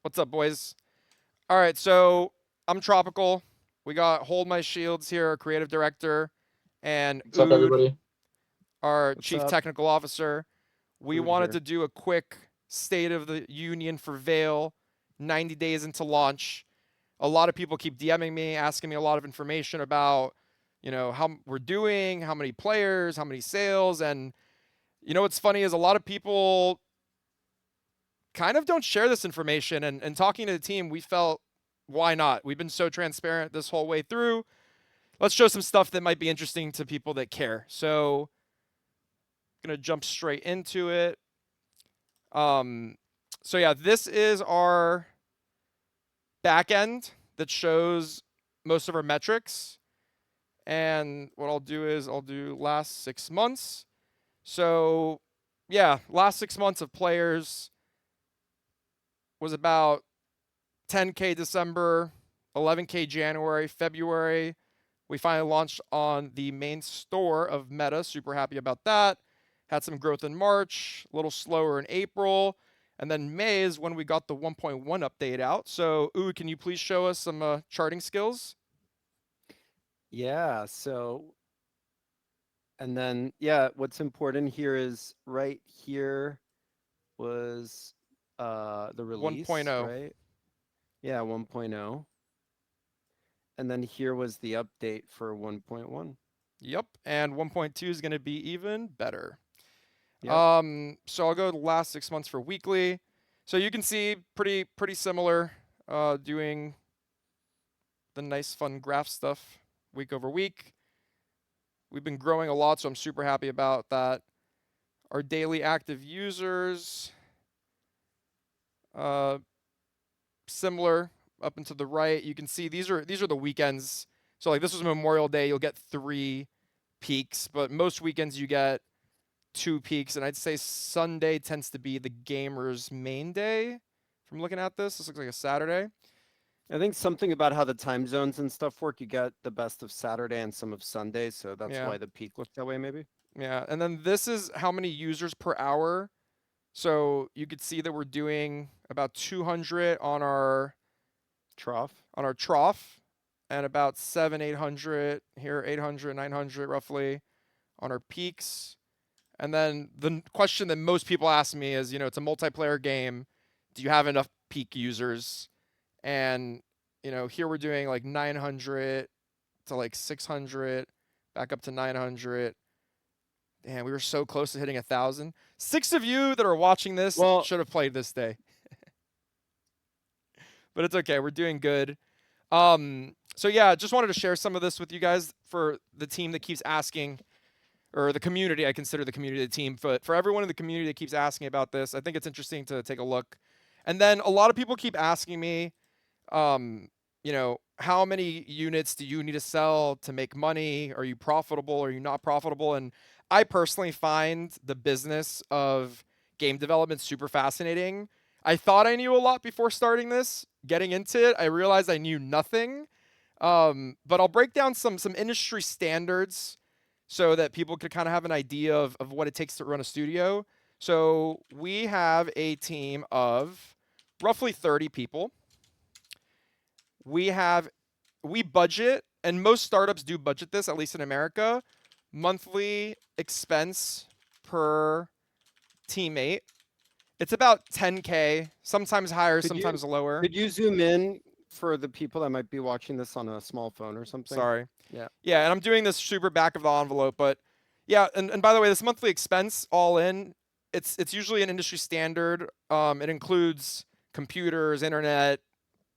What's up, boys? All right, so I'm Tropical. We got Hold My Shields here, our creative director, and What's up, Ood, everybody? our What's chief up? technical officer. We Food wanted here. to do a quick state of the union for Vale, 90 days into launch. A lot of people keep DMing me, asking me a lot of information about, how we're doing, how many players, how many sales, and what's funny is a lot of people kind of don't share this information. And talking to the team, we felt, why not? We've been so transparent this whole way through. Let's show some stuff that might be interesting to people that care. So, gonna jump straight into it. Um, so yeah, this is our back end that shows most of our metrics. And what I'll do is I'll do last 6 months. So yeah, last 6 months of players was about 10K December, 11K January, February. We finally launched on the main store of Meta. Super happy about that. Had some growth in March, a little slower in April. And then May is when we got the 1.1 update out. So, can you please show us some charting skills? Yeah, what's important here is right here was the release, 1.0. right? Yeah, 1.0. And then here was the update for 1.1. Yep. And 1.2 is going to be even better. Yep. So I'll go the last 6 months for weekly. So you can see pretty similar, doing the nice fun graph stuff week over week. We've been growing a lot, so I'm super happy about that. Our daily active users, uh, similar up and to the right. You can see these are the weekends. So like this was Memorial Day, you'll get 3 peaks, but most weekends you get 2 peaks, and I'd say Sunday tends to be the gamers' main day. From looking at this looks like a Saturday. I think something about how the time zones and stuff work, you get the best of Saturday and some of Sunday, so that's Yeah, why the peak looked that way, maybe. yeah. And then this is how many users per hour. So you could see that we're doing about 200 Trough. on our trough, and about 800 here, 800, 900 roughly on our peaks. And then the question that most people ask me is, it's a multiplayer game. Do you have enough peak users? And here we're doing like 900 to like 600, back up to 900. And we were so close to hitting 1,000. 6 of you that are watching this Well, should have played this day, but it's okay. We're doing good. So yeah, just wanted to share some of this with you guys for the team that keeps asking, or the community. I consider the community the team, but for everyone in the community that keeps asking about this, I think it's interesting to take a look. And then a lot of people keep asking me, how many units do you need to sell to make money? Are you profitable? Are you not profitable? And I personally find the business of game development super fascinating. I thought I knew a lot before starting this. Getting into it, I realized I knew nothing. But I'll break down some industry standards so that people could kind of have an idea of what it takes to run a studio. So we have a team of roughly 30 people. We budget, and most startups do budget this, at least in America, monthly expense per teammate. It's about 10K, sometimes higher, could you sometimes lower. could you zoom in for the people that might be watching this on a small phone or something? Sorry. Yeah. Yeah, and I'm doing this super back of the envelope, but yeah, and by the way, this monthly expense all in, it's usually an industry standard. It includes computers, internet,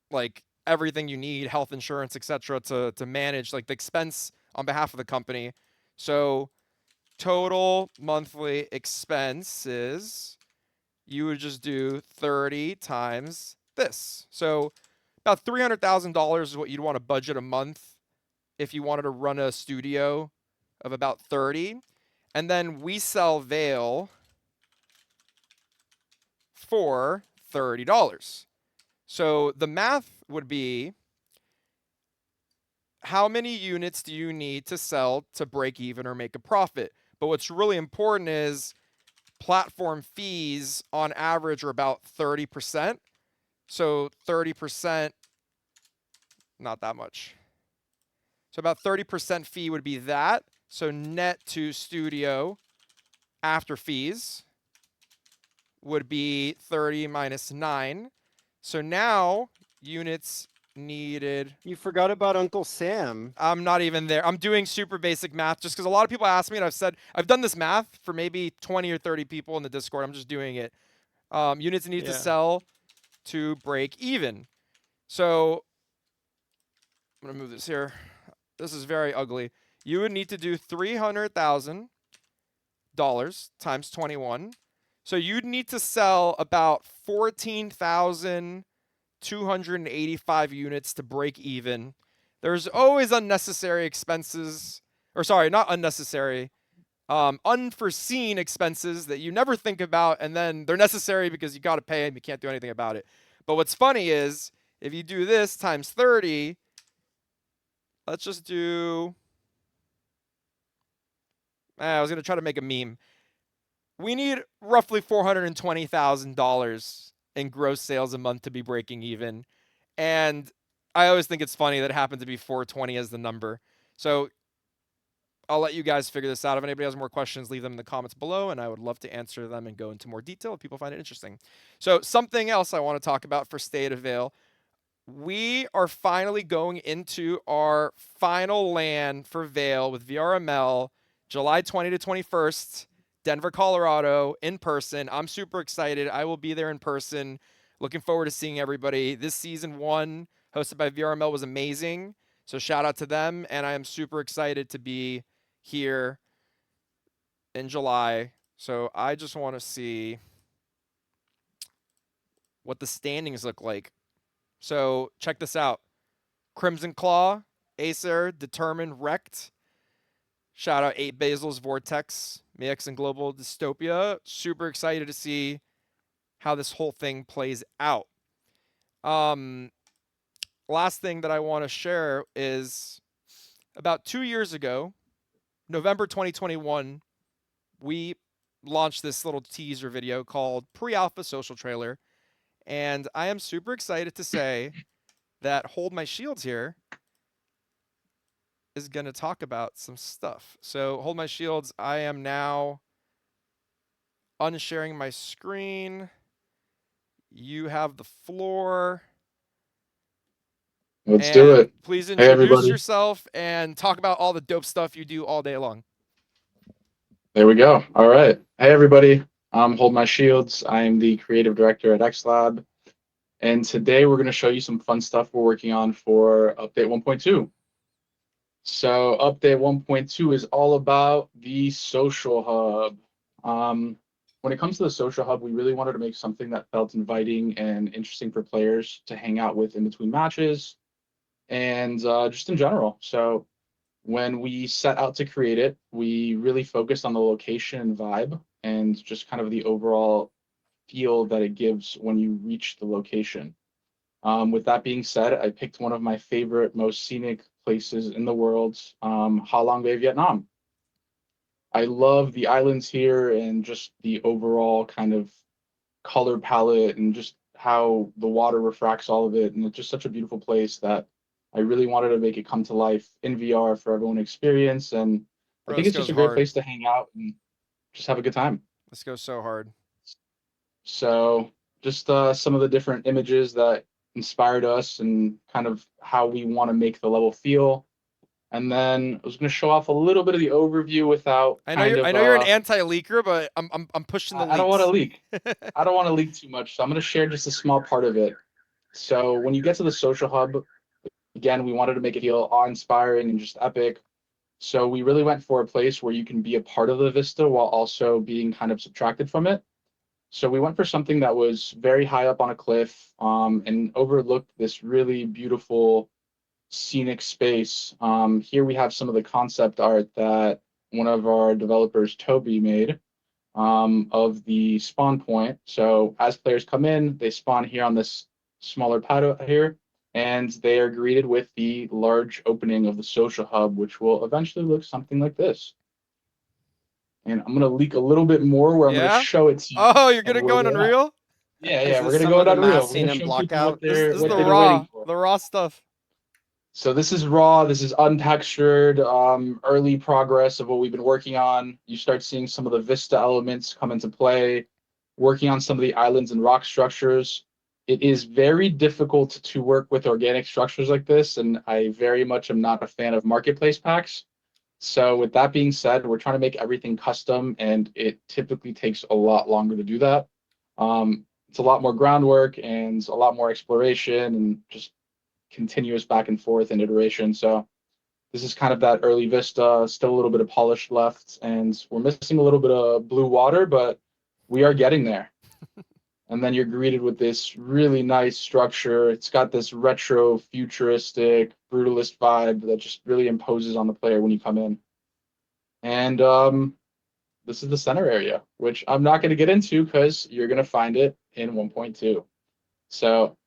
like everything you need, health insurance, etc., to manage like the expense on behalf of the company. So total monthly expenses, you would just do 30 times this. So about $300,000 is what you'd want to budget a month if you wanted to run a studio of about 30. And then we sell Veil for $30. So the math would be, how many units do you need to sell to break even or make a profit? But what's really important is platform fees on average are about 30%. So 30%, not that much. So about 30% fee would be that. So net to studio after fees would be 30 minus 9. So now units needed. You forgot about Uncle Sam. I'm not even there. I'm doing super basic math just because a lot of people ask me, and I've said I've done this math for maybe 20 or 30 people in the Discord. I'm just doing it. Units need to Yeah. sell to break even. So I'm gonna move this here. This is very ugly. You would need to do $300,000 times 21. So you'd need to sell about 14,285 units to break even. There's always unnecessary expenses, or sorry, not unnecessary, unforeseen expenses that you never think about, and then they're necessary because you got to pay them. You can't do anything about it. But what's funny is if you do this times 30, let's just do. I was gonna try to make a meme. We need roughly $420,000 in gross sales a month to be breaking even, and I always think it's funny that it happened to be 420 as the number. So I'll let you guys figure this out. If anybody has more questions, leave them in the comments below, and I would love to answer them and go into more detail if people find it interesting. So something else I want to talk about for State of Vale. We are finally going into our final LAN for Vale with VRML, July 20 to 21st, Denver, Colorado, in person. I'm super excited. I will be there in person. Looking forward to seeing everybody. This season one, hosted by VRML, was amazing. So shout out to them, and I am super excited to be here in July. So I just want to see what the standings look like. So check this out. Crimson Claw, Acer, Determined, Wrecked. Shout out 8 Basil's Vortex, Mix and Global Dystopia. Super excited to see how this whole thing plays out. Um, Last thing that I want to share is about 2 years ago, November 2021, we launched this little teaser video called Pre-Alpha Social Trailer. And I am super excited to say that Hold My Shields here is going to talk about some stuff. So, Hold My Shields, I am now unsharing my screen. You have the floor. Let's do And it. please Hey, introduce everybody. yourself and talk about all the dope stuff you do all day long. There we go. All right. Hey, everybody. I'm Hold My Shields. I am the creative director at XLab. And today we're going to show you some fun stuff we're working on for Update 1.2. So, Update 1.2 is all about the Social Hub. When it comes to the Social Hub, we really wanted to make something that felt inviting and interesting for players to hang out with in between matches and just in general. So, when we set out to create it, we really focused on the location and vibe and just kind of the overall feel that it gives when you reach the location. With that being said, I picked one of my favorite, most scenic places in the world, Ha Long Bay, Vietnam. I love the islands here and just the overall kind of color palette and just how the water refracts all of it. And it's just such a beautiful place that I really wanted to make it come to life in VR for everyone to experience. And I Bro, think this it's just goes a great hard. place to hang out and just have a good time. This goes so hard. So just some of the different images that inspired us and kind of how we want to make the level feel. And then I was going to show off a little bit of the overview without I know kind you're I of know you're an anti-leaker, but I'm pushing the I don't want to leaks. leak. I don't want to leak too much, so I'm going to share just a small part of it. So when you get to the social hub, again, we wanted to make it feel awe-inspiring and just epic. So we really went for a place where you can be a part of the vista while also being kind of subtracted from it. So we went for something that was very high up on a cliff and overlooked this really beautiful scenic space. Here we have some of the concept art that one of our developers, Toby, made of the spawn point. So as players come in, they spawn here on this smaller pad here, and they are greeted with the large opening of the social hub, which will eventually look something like this. And I'm going to leak a little bit more where I'm going to Yeah? show it to you, Oh, you're and gonna we're go in going to, Unreal? Yeah, Is yeah, we're this gonna some go of it the Unreal. We're massing gonna and show people what blockout? This, they're this is what the they've been waiting raw, for. the raw stuff. So this is raw. This is untextured, early progress of what we've been working on. You start seeing some of the Vista elements come into play, working on some of the islands and rock structures. It is very difficult to work with organic structures like this, and I very much am not a fan of marketplace packs. So with that being said, we're trying to make everything custom, and it typically takes a lot longer to do that. It's a lot more groundwork and a lot more exploration and just continuous back and forth and iteration. So this is kind of that early Vista, still a little bit of polish left, and we're missing a little bit of blue water, but we are getting there. And then you're greeted with this really nice structure. It's got this retro, futuristic, brutalist vibe that just really imposes on the player when you come in. And this is the center area, which I'm not going to get into because you're going to find it in 1.2. So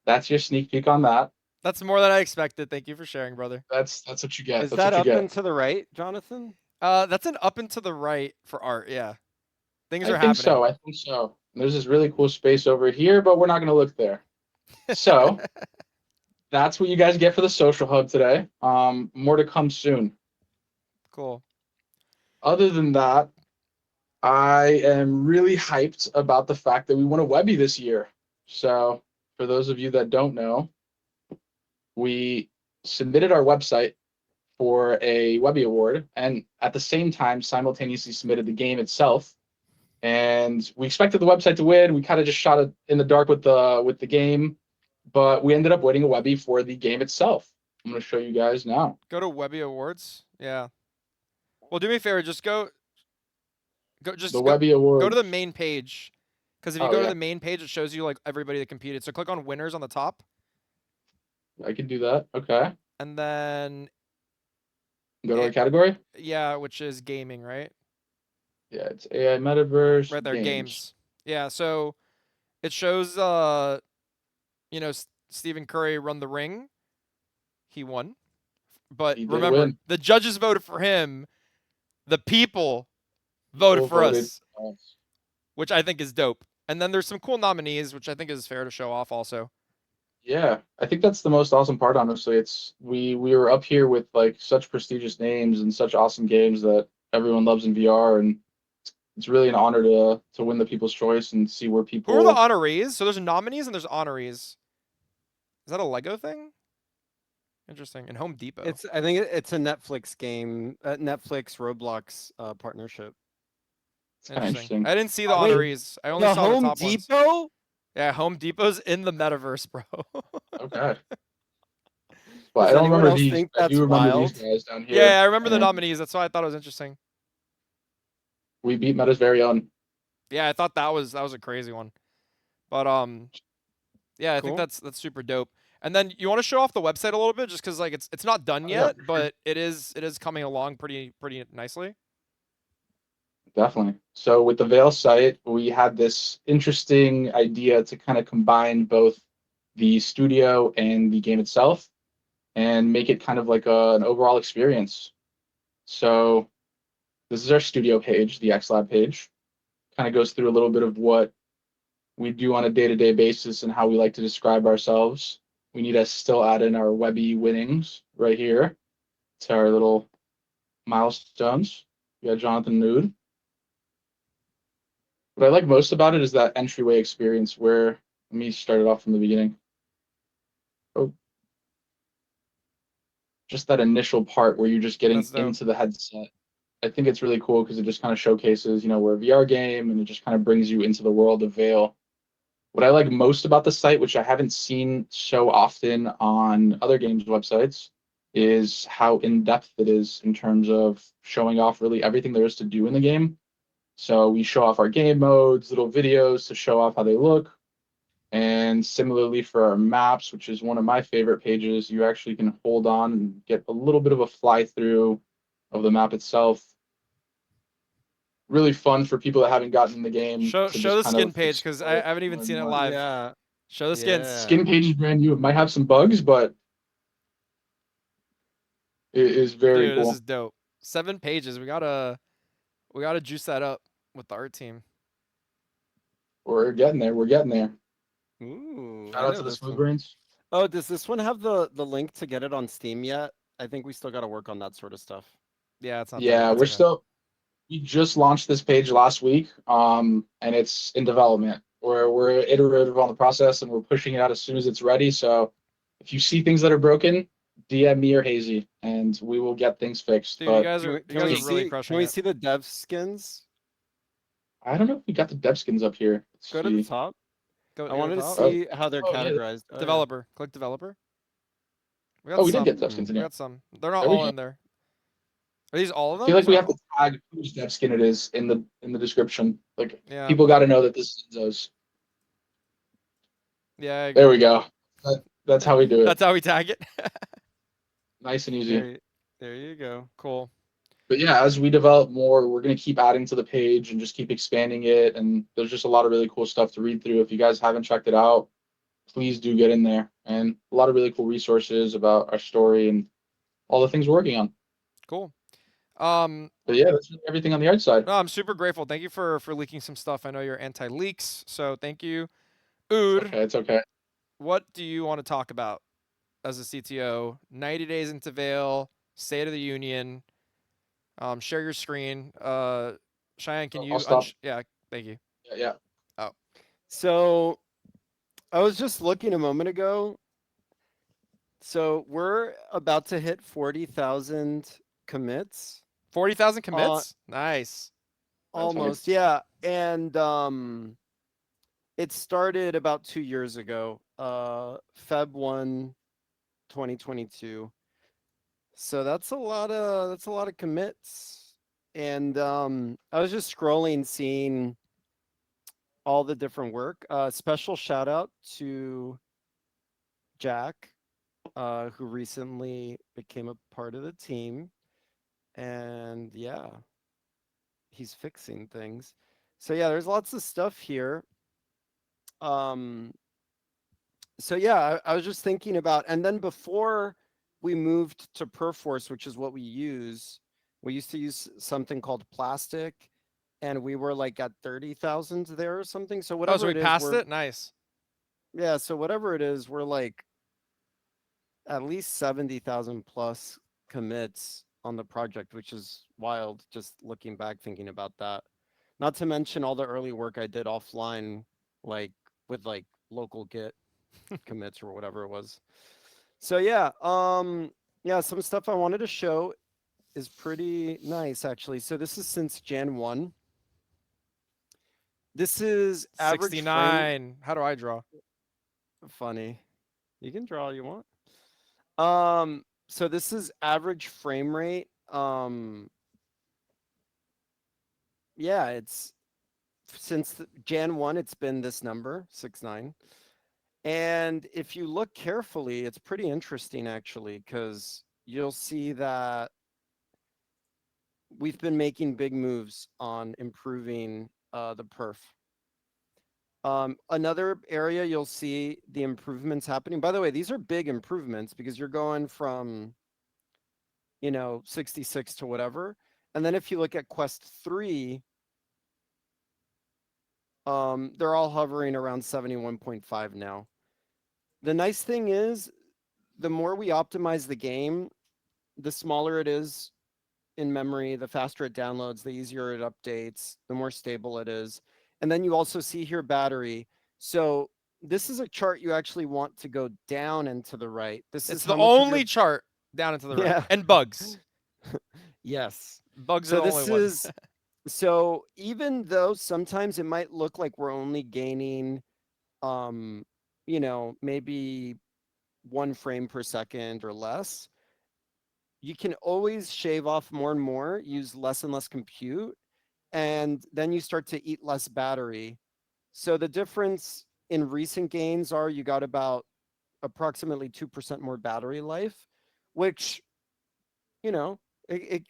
that's your sneak peek on that. That's more than I expected. Thank you for sharing, brother. That's what you get. Is That's that what you up get. and to the right, Jonathan? That's an up and to the right for art. Yeah, things I are think happening. so. I think so. There's this really cool space over here, but we're not going to look there. So that's what you guys get for the social hub today. More to come soon. Cool. Other than that, I am really hyped about the fact that we won a Webby this year. So for those of you that don't know, we submitted our website for a Webby award, and at the same time, simultaneously submitted the game itself. And we expected the website to win. We kind of just shot it in the dark with the game, but we ended up winning a Webby for the game itself. I'm going to show you guys now. Go to Webby Awards. Yeah. Well, do me a favor. Just go. The Just Webby go to the Awards. main page. Because if you Oh go to yeah, the main page, it shows you like everybody that competed. So click on winners on the top, I can do that. Okay. and then Go to our it, category. yeah, which is gaming, right? Yeah, it's AI Metaverse Right there, games. games. Yeah. So it shows Stephen Curry run the ring. He won. But He did remember, win. the judges voted for him. The people voted People for voted. us, which I think is dope. And then there's some cool nominees, which I think is fair to show off also. Yeah, I think that's the most awesome part. Honestly, it's we were up here with like such prestigious names and such awesome games that everyone loves in VR, and it's really an honor to win the People's Choice and see where Who are the people. honorees? So there's nominees and there's honorees. Is that a Lego thing? Interesting. And Home Depot. I think it's a Netflix game, Netflix Roblox partnership. It's kind of Interesting. interesting. I didn't see the Wait, honorees. I only the saw the Home top ones. Depot? Yeah, Home Depot's in the metaverse, bro. Okay, but I Does don't anyone remember else these. think I do that's remember these wild? guys down Yeah, here, I remember the and nominees. That's why I thought it was interesting. we beat Meta's very own. Yeah, I thought that was a crazy one. But yeah, I think Cool. that's super dope. And then you want to show off the website a little bit, just because like it's not done Oh yeah, yet, for sure. but it is coming along pretty nicely. Definitely. So with the Veil site, we had this interesting idea to kind of combine both the studio and the game itself and make it kind of like an overall experience. So this is our studio page, the XLab page. Kind of goes through a little bit of what we do on a day-to-day basis and how we like to describe ourselves. We need to still add in our Webby winnings right here to our little milestones. We got Jonathan Nude. What I like most about it is that entryway experience where, let me start it off from the beginning. Oh, just that initial part where you're just getting That's dope. into the headset. I think it's really cool because it just kind of showcases, we're a VR game and it just kind of brings you into the world of Veil. What I like most about the site, which I haven't seen so often on other games websites, is how in depth it is in terms of showing off really everything there is to do in the game. So we show off our game modes, little videos to show off how they look. And similarly for our maps, which is one of my favorite pages, you actually can hold on and get a little bit of a fly through of the map itself. Really fun for people that haven't gotten in the game Show to show just the kind skin of page because I explore haven't even more and seen it more. live. Yeah. Show the skins. Yeah. Skin page is brand new. It might have some bugs, but it is very Dude, this cool. is dope. 7 pages. We gotta juice that up with the art team. We're getting there. We're getting there. Ooh, Shout I out know to the this Smooth one. Brains. Oh, does this one have the link to get it on Steam yet? I think we still got to work on that sort of stuff. Yeah, it's not there. Yeah, It's we're okay. still. We just launched this page last week, and it's in development. We're iterative on the process, and we're pushing it out as soon as it's ready. So, if you see things that are broken, DM me or Hazy, and we will get things fixed. Dude, But you Can guys we are really see? Can crushing we it. see the dev skins? I don't know if we got the dev skins up here. Let's Go to the see. top. Go I here to wanted the to top. see how they're Oh yeah. categorized. Oh yeah. Developer. Click developer. We got Oh, we did some. get dev skins in We here. got some. They're not There we all go. in there. Are these all of I feel them? like we have to tag whose dev skin it is in the description. Like Yeah. people got to know that this is those. Yeah, I There we agree. go. That's how we do it. That's how we tag it. Nice and easy. There, there you go. Cool. But yeah, as we develop more, we're going to keep adding to the page and just keep expanding it. And there's just a lot of really cool stuff to read through. If you guys haven't checked it out, please do get in there. And a lot of really cool resources about our story and all the things we're working on. Cool. But yeah, that's everything on the art side. No, I'm super grateful. Thank you for leaking some stuff. I know you're anti-leaks, so thank you. It's Ood, okay. It's okay. what do you want to talk about as a CTO? 90 days into Vail, State of the Union. Share your screen. Cheyenne, can I'll you stop. yeah, thank you. Yeah, yeah. Oh, So I was just looking a moment ago. So we're about to hit 40,000 commits. 40,000 Uh, commits? Nice. That's hard. almost, yeah. And it started about 2 years ago, Feb 1, 2022. So that's a lot of commits. And I was just scrolling, seeing all the different work. Special shout out to Jack, who recently became a part of the team. And yeah, he's fixing things. So yeah, there's lots of stuff here. Um, so yeah, I was just thinking about, and then before we moved to Perforce, which is what we use, we used to use something called plastic, and we were like at 30,000 there or something. So Oh, so whatever we it is, passed it? Nice. yeah, so whatever it is, we're like at least 70,000 plus commits on the project, which is wild just looking back thinking about that. Not to mention all the early work I did offline, like with like local Git commits or whatever it was. So yeah, some stuff I wanted to show is pretty nice actually. So this is since Jan 1. This is average frame. 69. How do I draw? Funny. You can draw all you want. So this is average frame rate. Yeah, it's since Jan 1, it's been this number, 69. And if you look carefully, it's pretty interesting actually, because you'll see that we've been making big moves on improving the perf. Another area you'll see the improvements happening. By the way, these are big improvements because you're going from 66 to whatever. And then if you look at Quest 3, they're all hovering around 71.5 now. The nice thing is, the more we optimize the game, the smaller it is in memory, the faster it downloads, the easier it updates, the more stable it is. And then you also see here battery. So this is a chart you actually want to go down and to the right. This It's is the how much of your only chart down and to the right. yeah. And bugs. Yes. Bugs are So the only this one. is so even though sometimes it might look like we're only gaining maybe 1 frame per second or less, you can always shave off more and more, use less and less compute, and then you start to eat less battery. So the difference in recent gains are you got about approximately 2% more battery life, which, you know,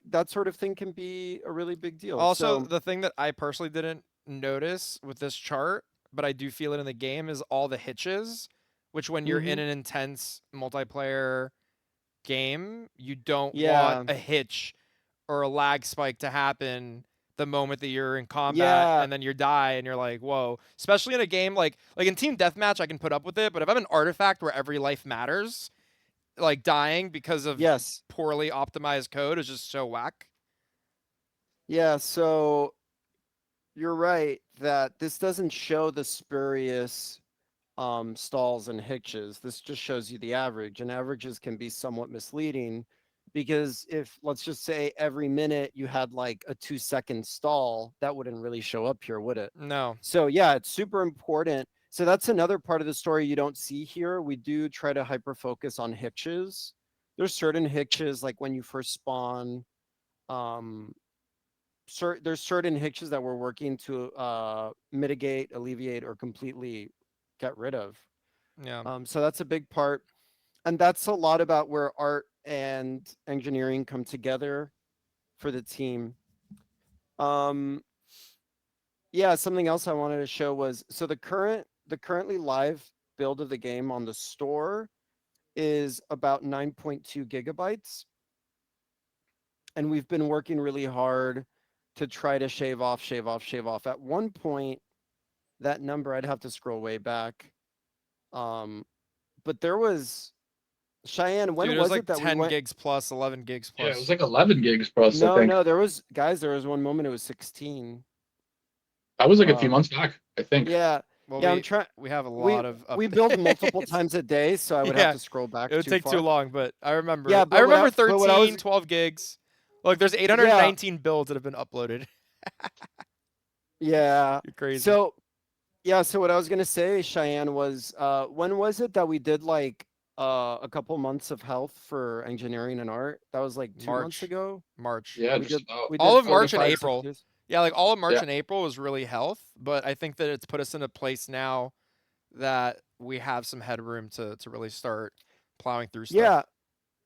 that sort of thing can be a really big deal. Also, So the thing that I personally didn't notice with this chart, but I do feel it in the game, is all the hitches, which when you're in mhm. an intense multiplayer game, you don't want Yeah, a hitch or a lag spike to happen the moment that you're in combat Yeah. and then you die and you're like, whoa. Especially in a game like in team deathmatch, I can put up with it, but if I'm an artifact where every life matters, like dying because of Yes. poorly optimized code is just so whack. Yeah. So you're right that this doesn't show the spurious stalls and hitches. This just shows you the average, and averages can be somewhat misleading because if, let's just say, every minute you had like a 2-second stall, that wouldn't really show up here, would it? No. So yeah, it's super important. So that's another part of the story you don't see here. We do try to hyper focus on hitches. There's certain hitches like when you first spawn. Um, there's certain hitches that we're working to mitigate, alleviate, or completely get rid of. Yeah. So that's a big part. And that's a lot about where art and engineering come together for the team. Um, yeah, something else I wanted to show was so the currently live build of the game on the store is about 9.2 gigabytes. And we've been working really hard to try to shave off, shave off, shave off. At one point, that number, I'd have to scroll way back. Um, but there was Cheyenne, Dude, when it was was like it that we 10 went? gigs plus, 11 gigs Yeah, it was plus. like 11 gigs for us, I No, think. no, there was guys, there was one moment it was 16. That was like a few Um, months back, I think. yeah, Well, yeah, I'm we trying. we have a We lot of we build multiple updates. times a day, so I would have Yeah, to scroll back it would too take too far. long, but I Yeah, remember. I remember but what I 13, was 12 gigs. Look, there's yeah, 819 builds that have been uploaded. yeah. You're crazy. So yeah, so what I was gonna say, Cheyenne, was when was it that we did like a couple months of health for engineering and art? That was like 2 months March. ago. March. Yeah, We just did about. we All did of March and 4 to 5 April. days. Yeah, like all of March Yeah. and April was really health, but I think that it's put us in a place now that we have some headroom to really start plowing through stuff. Yeah,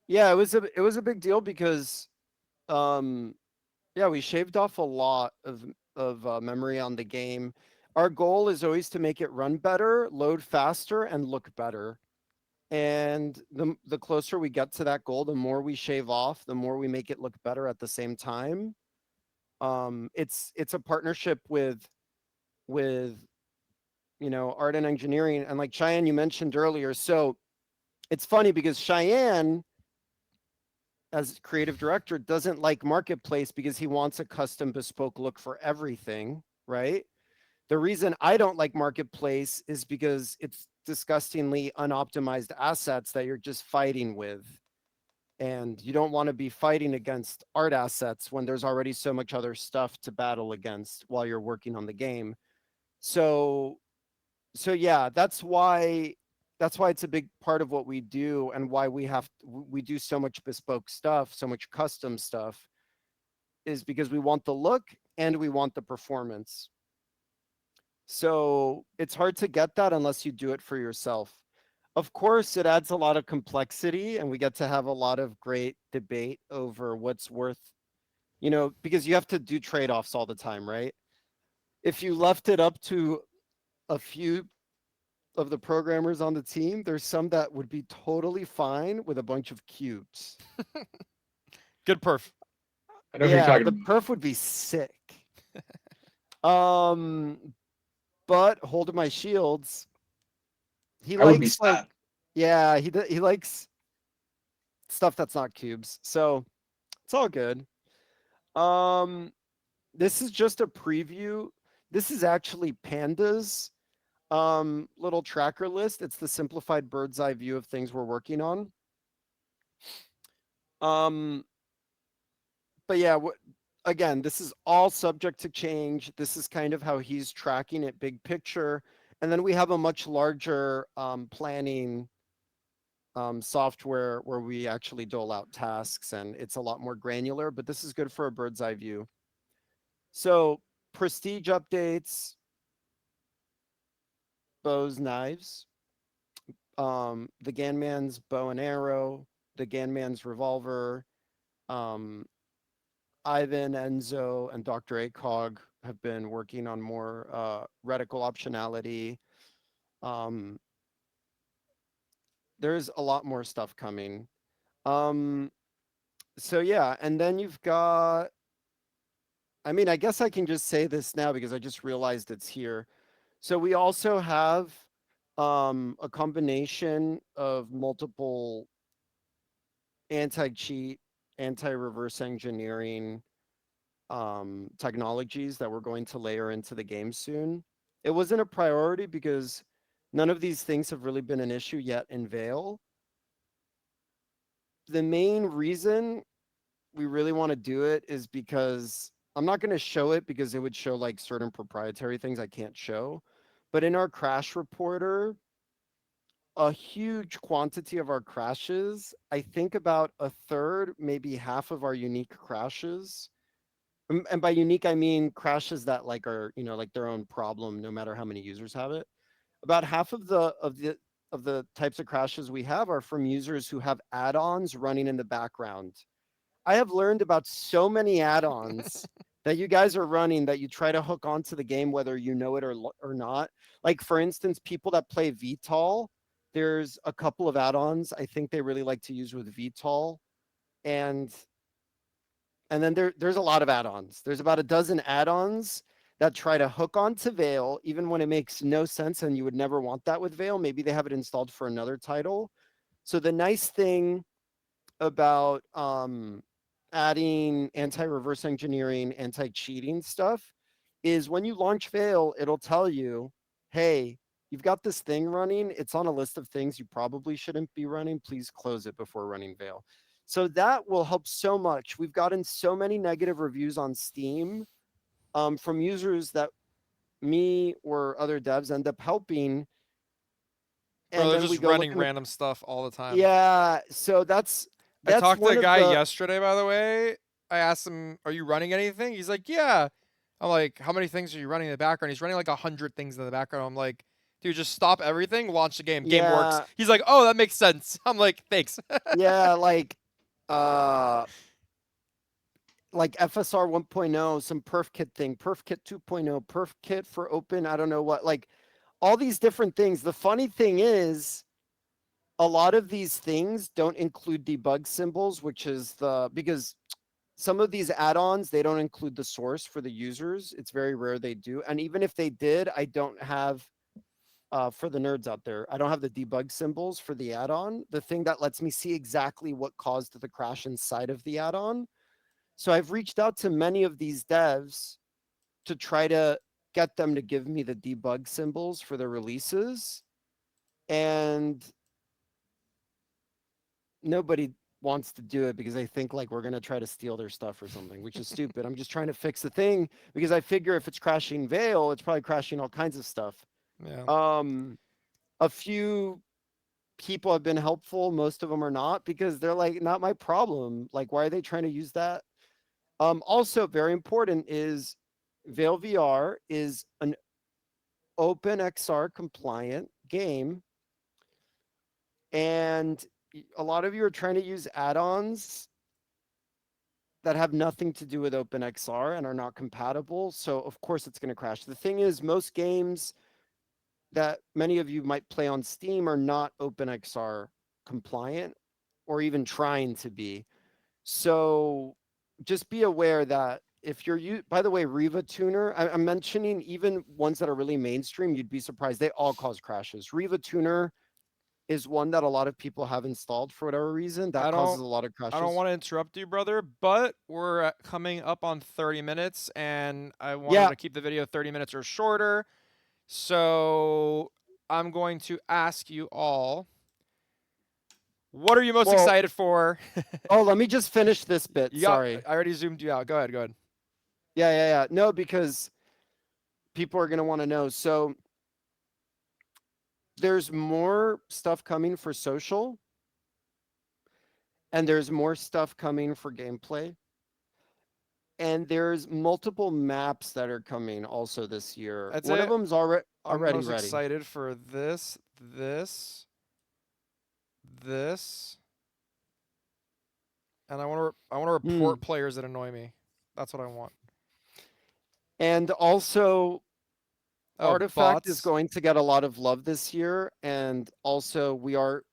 yeah, it was a big deal because um yeah, we shaved off a lot of memory on the game. Our goal is always to make it run better, load faster, and look better. And the closer we get to that goal, the more we shave off, the more we make it look better at the same time. It's a partnership with art and engineering, and like Cheyenne, you mentioned earlier. So it's funny because Cheyenne, as creative director, doesn't like marketplace because he wants a custom bespoke look for everything, right? The reason I don't like marketplace is because it's disgustingly unoptimized assets that you're just fighting with. And you don't want to be fighting against art assets when there's already so much other stuff to battle against while you're working on the game. So so yeah, that's why it's a big part of what we do and why we do so much bespoke stuff, so much custom stuff, is because we want the look and we want the performance. So it's hard to get that unless you do it for yourself. Of course, it adds a lot of complexity, and we get to have a lot of great debate over what's worth, because you have to do trade offs all the time, right? If you left it up to a few of the programmers on the team, there's some that would be totally fine with a bunch of cubes. Good perf. I know who you're Yeah, talking the about. perf would be sick. Um, but hold my shields. He I would be likes like, sad. yeah, he likes stuff that's not cubes. So it's all good. Um, this is just a preview. This is actually Panda's little tracker list. It's the simplified bird's eye view of things we're working on. Um, but yeah, again, this is all subject to change. This is kind of how he's tracking it big picture. And then we have a much larger planning software where we actually dole out tasks, and it's a lot more granular, but this is good for a bird's eye view. So prestige updates, bows, knives, the Ganman's bow and arrow, the Ganman's revolver, um, Ivan, Enzo, and Dr. ACOG have been working on more reticle optionality. Um, there's a lot more stuff coming. So yeah, and then you've got I mean, I guess I can just say this now because I just realized it's here. So we also have a combination of multiple anti-cheat, anti-reverse engineering technologies that we're going to layer into the game soon. It wasn't a priority because none of these things have really been an issue yet in Veil. The main reason we really want to do it is because I'm not going to show it because it would show like certain proprietary things I can't show. But in our crash reporter, a huge quantity of our crashes, I think about a third, maybe half of our unique crashes. And by unique, I mean crashes that like are, like their own problem, no matter how many users have it. About half of the types of crashes we have are from users who have add-ons running in the background. I have learned about so many add-ons that you guys are running that you try to hook onto the game whether you know it or not. Like for instance, people that play VTOL, there's a couple of add-ons I think they really like to use with VTOL, and then there's a lot of add-ons. There's about a dozen add-ons that try to hook onto Veil even when it makes no sense and you would never want that with Veil. Maybe they have it installed for another title. So the nice thing about adding anti-reverse engineering, anti-cheating stuff is when you launch Veil, it'll tell you, hey, you've got this thing running. It's on a list of things you probably shouldn't be running. Please close it before running Veil. So that will help so much. We've gotten so many negative reviews on Steam from users that me or other devs end up helping. Bro, And they're then we just go look running in the, random stuff all the time. yeah. So I that's talked to one a of guy the, yesterday, by the way. I asked him, "Are you running anything?" He's like, "Yeah." I'm like, "How many things are you running in the background?" He's running like 100 things in the background. I'm like, "Dude, just stop everything, launch the game. Game works." yeah. He's like, "Oh, that makes sense." I'm like, "Thanks." Yeah, uh like FSR 1.0, some perf kit thing, perf kit 2.0, perf kit for open, I don't know what, like all these different things. The funny thing is a lot of these things don't include debug symbols, which is because some of these add-ons, they don't include the source for the users. It's very rare they do. And even if they did, I don't have for the nerds out there, I don't have the debug symbols for the add-on, the thing that lets me see exactly what caused the crash inside of the add-on. So I've reached out to many of these devs to try to get them to give me the debug symbols for the releases. And nobody wants to do it because they think like we're going to try to steal their stuff or something, which is stupid. I'm just trying to fix the thing because I figure if it's crashing Veil, it's probably crashing all kinds of stuff. Yeah. Um, a few people have been helpful. Most of them are not because they're like, not my problem. Like, why are they trying to use that? Also, very important is Veil VR is an open XR compliant game. And a lot of you are trying to use add-ons that have nothing to do with OpenXR and are not compatible. So of course it's going to crash. The thing is, most games that many of you might play on Steam are not OpenXR compliant or even trying to be. So just be aware that if you're by the way, Riva Tuner, I'm mentioning even ones that are really mainstream, you'd be surprised. They all cause crashes. Riva Tuner is one that a lot of people have installed for whatever reason that I causes don't a lot of I don't crashes. want to interrupt you, brother, but we're coming up on 30 minutes and I wanted Yeah. to keep the video 30 minutes or shorter. So, I'm going to ask you all, what are you most Well, excited for? oh, let me just finish this bit. You got Sorry. I already zoomed you out. Go ahead, go ahead. Yeah, yeah, yeah. No, because people are going to want to know. So there's more stuff coming for social, and there's more stuff coming for gameplay. And there's multiple maps that are coming also this year. That's One of it. them's I'm already most ready. excited for this, and I want to Hmm. report players that annoy me. That's what I want. And also, Oh, Artifact is bots. going to get a lot of love this year. And also, we are,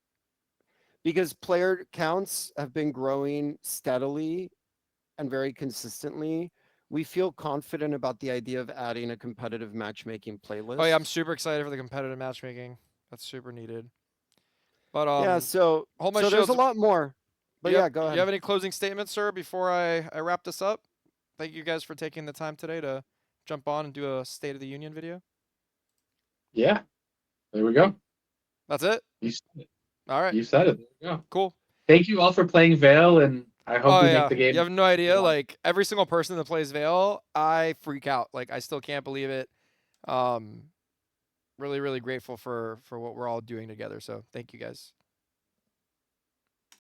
because player counts have been growing steadily and very consistently, we feel confident about the idea of adding a competitive matchmaking playlist. Oh yeah, I'm super excited for the competitive matchmaking. That's super needed. But Yeah, so hold my there's a shields. lot more. But yeah, go You ahead. have any closing statements, sir, before I wrap this up? Thank you guys for taking the time today to jump on and do a State of the Union video. Yeah, there we go. That's it? You said it. All right. You said it. There we go. Cool. Thank you all for playing Veil, and I hope Oh we make yeah. the game. You have no idea. Yeah. Like every single person that plays Veil, I freak out. Like I still can't believe it. Really, really grateful for what we're all doing together. So thank you guys.